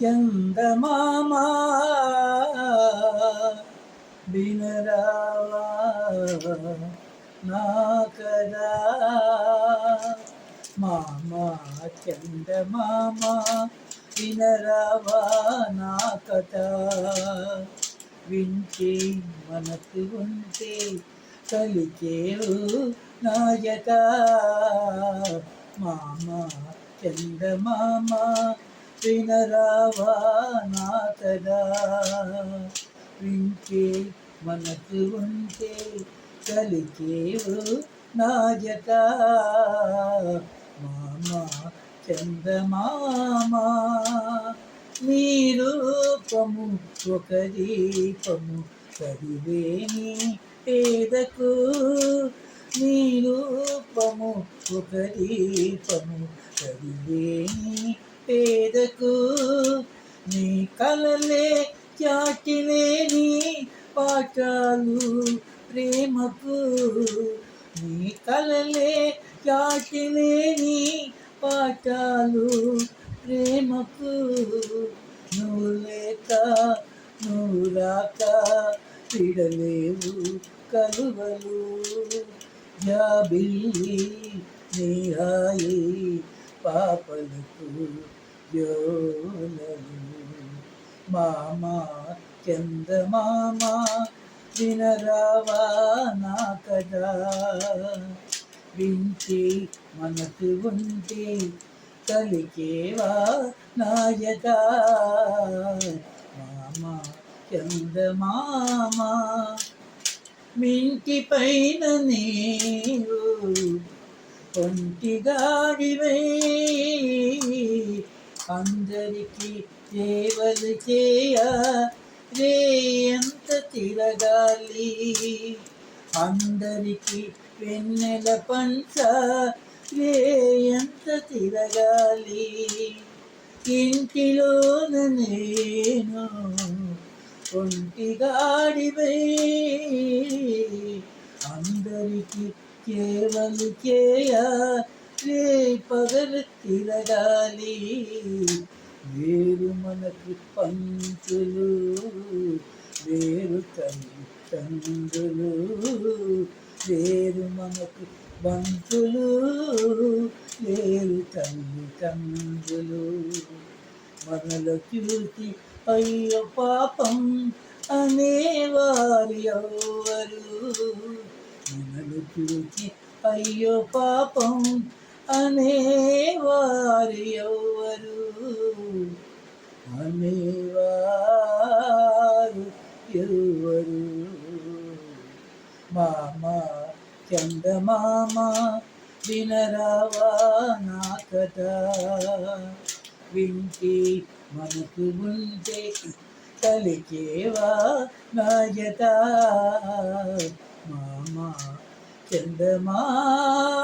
చందమామా వినరావా నా కదా మామా చందమామా వినరావా నా కథ వింటే మనసు ఉంటే కలిచేవు నా జత మామా చందమామా వినరావా నా కదా వింటే మనసు ఉంటే కలిచేవు నా జత మామా చందమామా నీ రూపము ఒక దీపము కదిలేని పేదకు నీ రూపము ఒక దీపము కదిలేని పేదకు నీ కలలే చాటిలేని పాఠాలు ప్రేమకు నీ కలలే చాటిలేని పాఠాలు ప్రేమకు నువ్వు లేక నువ్వు రాక విడలేవు కలువలు జాబిల్లి నీహాయి పాపలకు యోనలు మామా చందమామా వినరావా నా కదా వింటే మనసు ఉంటే కలికేవా నాయక మామా చందమామా మింటి పైన నీవు ఒంటిగాడివై అందరికీ సేవలు చేయ రే ఎంత తిరగాలి అందరికీ వెన్నెల పంచ రే ఎంత తిరగాలి ఇంటిలోన నేను ఒంటిగాడివై అందరికీ సేవలు చేయ రే పగలు తిరగాలి వేరు మనకు పంతులు వేరు తండ్రులు వేరు మనకు బంతులు వేరు తండ్రులు మనలో చూసి అయ్యో పాపం అనేవారు ఎవరు మనలో చూసి అయ్యో పాపం అనేవారు ఎవరు అనేవారు ఎవరు మామా చందమామా వినరావా నా కథ వింటే మనకు ఉంటే కలిచేవా నా జత మామా చందమామా